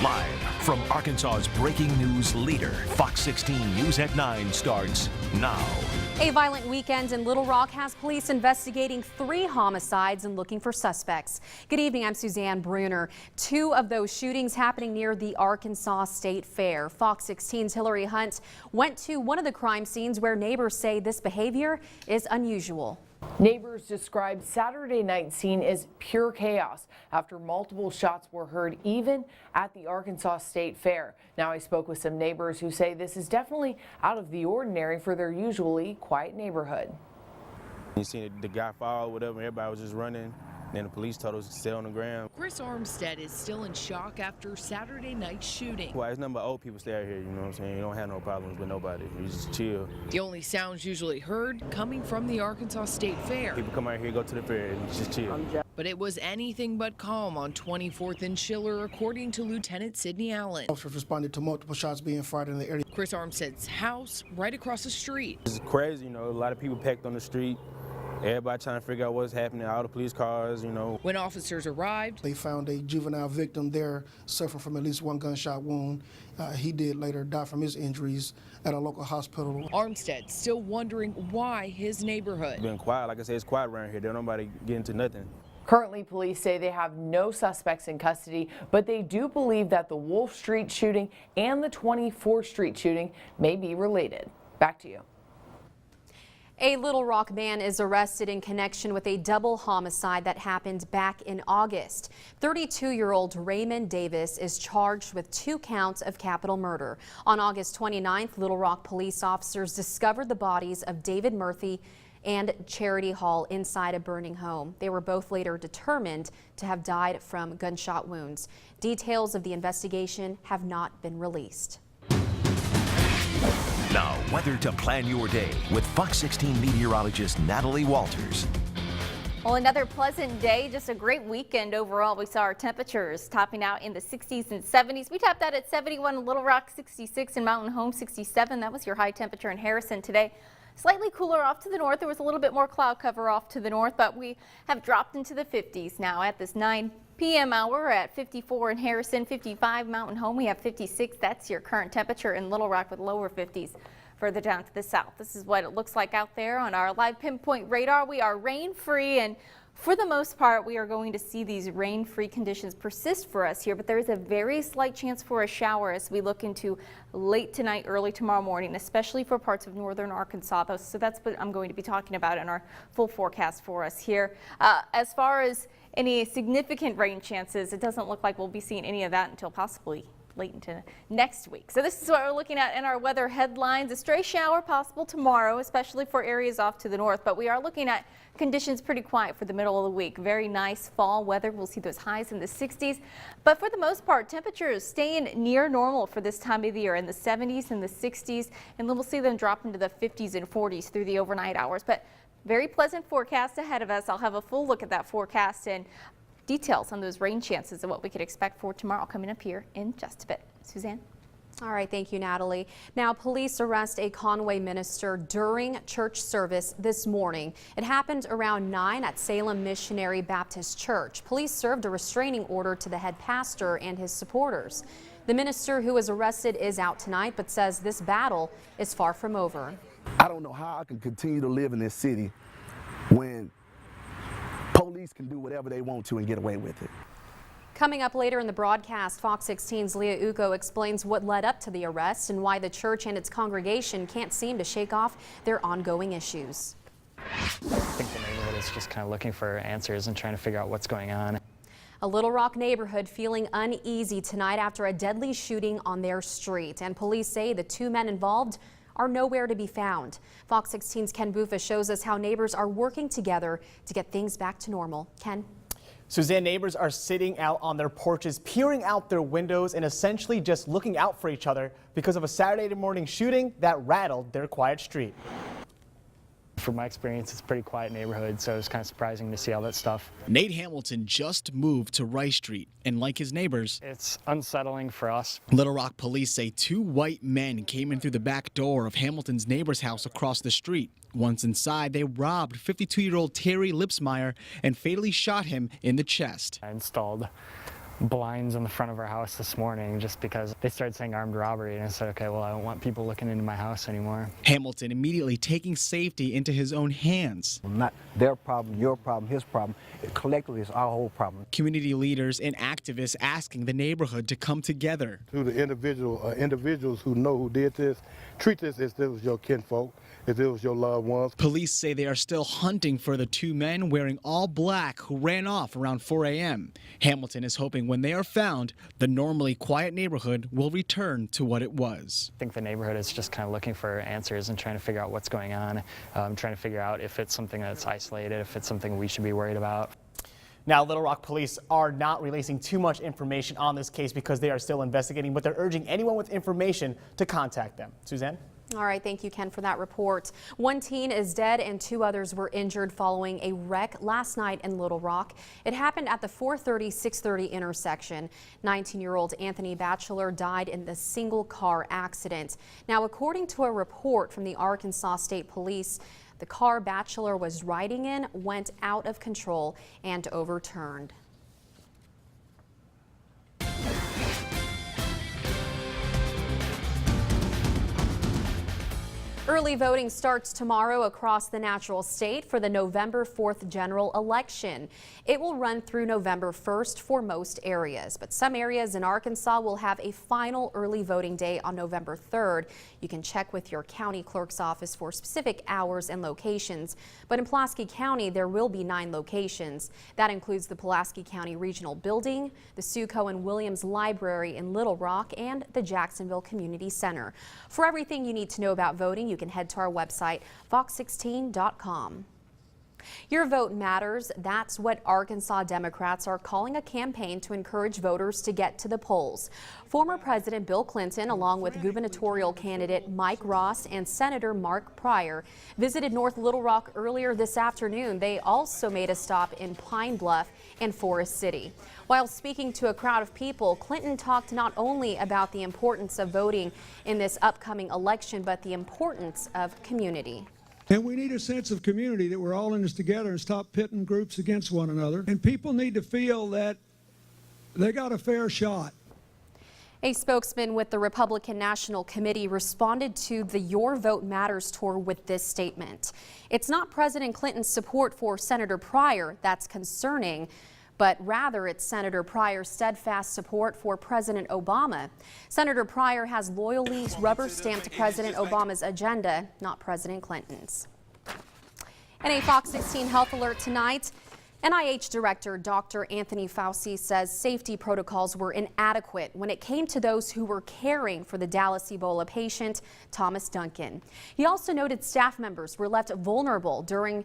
Live from Arkansas's breaking news leader, Fox 16 News at 9 starts now. A violent weekend in Little Rock has police investigating 3 homicides and looking for suspects. Good evening, I'm Suzanne Bruner. 2 of those shootings happening near the Arkansas State Fair. Fox 16's Hillary Hunt went to one of the crime scenes where neighbors say this behavior is unusual. Neighbors described Saturday night scene as pure chaos after multiple shots were heard even at the Arkansas State Fair. Now I spoke with some neighbors who say this is definitely out of the ordinary for their usually quiet neighborhood. You seen the guy fall or whatever, everybody was just running. Then the police told us to stay on the ground. Chris Armstead is still in shock after Saturday night shooting. Well, it's nothing but old people stay out here, you know what I'm saying? You don't have no problems with nobody. You just chill. The only sounds usually heard coming from the Arkansas State Fair. People come out here, go to the fair, and just chill. But it was anything but calm on 24th and Schiller, according to Lieutenant Sidney Allen. Officers responded to multiple shots being fired in the area. Chris Armstead's house right across the street. It's crazy, you know, a lot of people packed on the street. Everybody trying to figure out what's happening, all the police cars, you know. When officers arrived, they found a juvenile victim there suffering from at least 1 gunshot wound. He did later die from his injuries at a local hospital. Armstead still wondering why his neighborhood. It's been quiet, like I said, it's quiet around here. There's nobody getting to nothing. Currently, police say they have no suspects in custody, but they do believe that the Wolf Street shooting and the 24th Street shooting may be related. Back to you. A Little Rock man is arrested in connection with a double homicide that happened back in August. 32-year-old Raymond Davis is charged with 2 counts of capital murder. On August 29th, Little Rock police officers discovered the bodies of David Murphy and Charity Hall inside a burning home. They were both later determined to have died from gunshot wounds. Details of the investigation have not been released. Now, weather to plan your day with Fox 16 meteorologist Natalie Walters. Well, another pleasant day, just a great weekend overall. We saw our temperatures topping out in the 60s and 70s. We topped out at 71 in Little Rock, 66 in Mountain Home, 67. That was your high temperature in Harrison today. Slightly cooler off to the north. There was a little bit more cloud cover off to the north, but we have dropped into the 50s now at this 9 p.m. hour. We're at 54 in Harrison, 55 Mountain Home. We have 56. That's your current temperature in Little Rock with lower 50s further down to the south. This is what it looks like out there on our live pinpoint radar. We are rain free, and for the most part, we are going to see these rain-free conditions persist for us here, but there is a very slight chance for a shower as we look into late tonight, early tomorrow morning, especially for parts of northern Arkansas. So that's what I'm going to be talking about in our full forecast for us here. As far as any significant rain chances, it doesn't look like we'll be seeing any of that until possibly late into next week. So this is what we're looking at in our weather headlines. A stray shower possible tomorrow, especially for areas off to the north, but we are looking at conditions pretty quiet for the middle of the week. Very nice fall weather. We'll see those highs in the 60s, but for the most part, temperatures staying near normal for this time of the year in the 70s and the 60s, and then we'll see them drop into the 50s and 40s through the overnight hours. But very pleasant forecast ahead of us. I'll have a full look at that forecast and details on those rain chances and what we could expect for tomorrow coming up here in just a bit. Suzanne? All right, thank you, Natalie. Now, police arrest a Conway minister during church service this morning. It happened around 9 at Salem Missionary Baptist Church. Police served a restraining order to the head pastor and his supporters. The minister who was arrested is out tonight, but says this battle is far from over. I don't know how I can continue to live in this city when police can do whatever they want to and get away with it. Coming up later in the broadcast, Fox 16's Leah Uko explains what led up to the arrest and why the church and its congregation can't seem to shake off their ongoing issues. I think the neighborhood is just kind of looking for answers and trying to figure out what's going on. A Little Rock neighborhood feeling uneasy tonight after a deadly shooting on their street, and police say the 2 men involved are nowhere to be found. Fox 16's Ken Bufa shows us how neighbors are working together to get things back to normal. Ken? Suzanne, neighbors are sitting out on their porches, peering out their windows and essentially just looking out for each other because of a Saturday morning shooting that rattled their quiet street. From my experience, it's a pretty quiet neighborhood, so it's kind of surprising to see all that stuff. Nate Hamilton just moved to Rice Street, and like his neighbors, it's unsettling for us. Little Rock police say 2 white men came in through the back door of Hamilton's neighbor's house across the street. Once inside, they robbed 52-year-old Terry Lipsmeyer and fatally shot him in the chest. I installed blinds on the front of our house this morning just because they started saying armed robbery, and I said, okay, well, I don't want people looking into my house anymore. Hamilton immediately taking safety into his own hands. Not their problem, your problem, his problem. Collectively, it's our whole problem. Community leaders and activists asking the neighborhood to come together. To the individuals who know who did this, treat this as if it was your kinfolk, as if it was your loved ones. Police say they are still hunting for the two men wearing all black who ran off around 4 a.m. Hamilton is hoping when they are found, the normally quiet neighborhood will return to what it was. I think the neighborhood is just kind of looking for answers and trying to figure out what's going on, trying to figure out if it's something that's isolated, if it's something we should be worried about. Now, Little Rock police are not releasing too much information on this case because they are still investigating, but they're urging anyone with information to contact them. Suzanne? All right, thank you, Ken, for that report. One teen is dead and 2 others were injured following a wreck last night in Little Rock. It happened at the 430-630 intersection. 19-year-old Anthony Batchelor died in the single car accident. Now, according to a report from the Arkansas State Police, the car Batchelor was riding in went out of control and overturned. Early voting starts tomorrow across the natural state for the November 4th general election. It will run through November 1st for most areas, but some areas in Arkansas will have a final early voting day on November 3rd. You can check with your county clerk's office for specific hours and locations, but in Pulaski County there will be 9 locations. That includes the Pulaski County Regional Building, the Sue Cohen Williams Library in Little Rock, and the Jacksonville Community Center. For everything you need to know about voting, you can head to our website, Fox16.com. Your vote matters. That's what Arkansas Democrats are calling a campaign to encourage voters to get to the polls. Former President Bill Clinton, along with gubernatorial candidate Mike Ross and Senator Mark Pryor, visited North Little Rock earlier this afternoon. They also made a stop in Pine Bluff and Forest City. While speaking to a crowd of people, Clinton talked not only about the importance of voting in this upcoming election, but the importance of community. And we need a sense of community, that we're all in this together, and stop pitting groups against one another. And people need to feel that they got a fair shot. A spokesman with the Republican National Committee responded to the Your Vote Matters tour with this statement. It's not President Clinton's support for Senator Pryor that's concerning, but rather it's Senator Pryor's steadfast support for President Obama. Senator Pryor has loyally rubber-stamped President Obama's agenda, not President Clinton's. And a Fox 16 health alert tonight. NIH Director Dr. Anthony Fauci says safety protocols were inadequate when it came to those who were caring for the Dallas Ebola patient, Thomas Duncan. He also noted staff members were left vulnerable during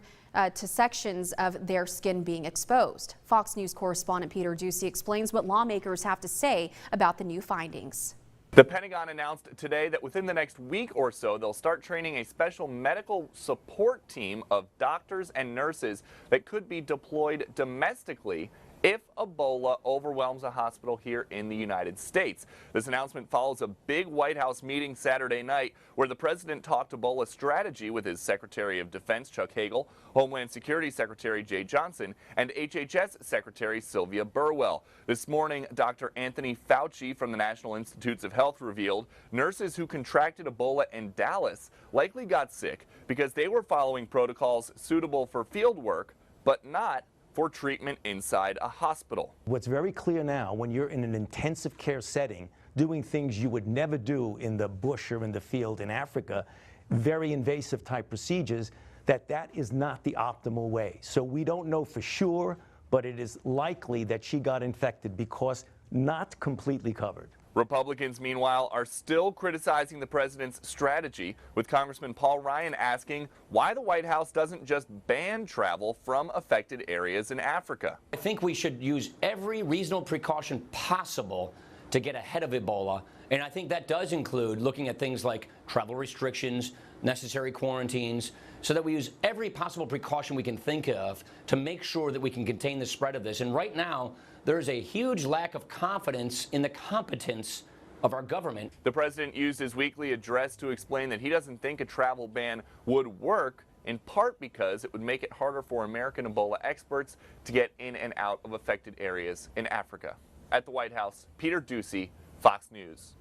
to sections of their skin being exposed. Fox News correspondent Peter Ducey explains what lawmakers have to say about the new findings. The Pentagon announced today that within the next week or so, they'll start training a special medical support team of doctors and nurses that could be deployed domestically if Ebola overwhelms a hospital here in the United States. This announcement follows a big White House meeting Saturday night where the president talked Ebola strategy with his Secretary of Defense, Chuck Hagel, Homeland Security Secretary Jay Johnson, and HHS Secretary Sylvia Burwell. This morning, Dr. Anthony Fauci from the National Institutes of Health revealed nurses who contracted Ebola in Dallas likely got sick because they were following protocols suitable for field work, but not for treatment inside a hospital. What's very clear now, when you're in an intensive care setting, doing things you would never do in the bush or in the field in Africa, very invasive type procedures, that is not the optimal way. So we don't know for sure, but it is likely that she got infected because not completely covered. Republicans, meanwhile, are still criticizing the president's strategy, with Congressman Paul Ryan asking why the White House doesn't just ban travel from affected areas in Africa. I think we should use every reasonable precaution possible to get ahead of Ebola, and I think that does include looking at things like travel restrictions, necessary quarantines, so that we use every possible precaution we can think of to make sure that we can contain the spread of this. And right now, there's a huge lack of confidence in the competence of our government. The president used his weekly address to explain that he doesn't think a travel ban would work, in part because it would make it harder for American Ebola experts to get in and out of affected areas in Africa. at the White House, Peter Ducey, Fox News.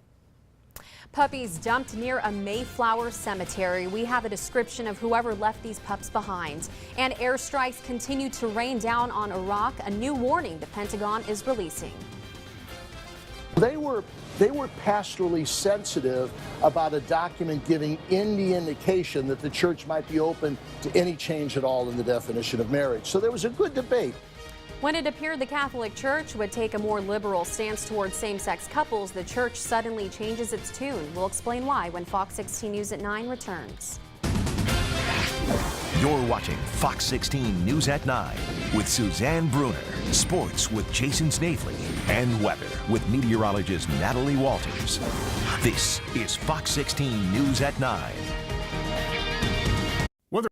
Puppies dumped near a Mayflower cemetery. We have a description of whoever left these pups behind. And airstrikes continue to rain down on Iraq. A new warning the Pentagon is releasing. They were pastorally sensitive about a document giving any indication that the church might be open to any change at all in the definition of marriage. So there was a good debate. When it appeared the Catholic Church would take a more liberal stance towards same-sex couples, the church suddenly changes its tune. We'll explain why when Fox 16 News at 9 returns. You're watching Fox 16 News at 9 with Suzanne Bruner, sports with Jason Snavely, and weather with meteorologist Natalie Walters. This is Fox 16 News at 9.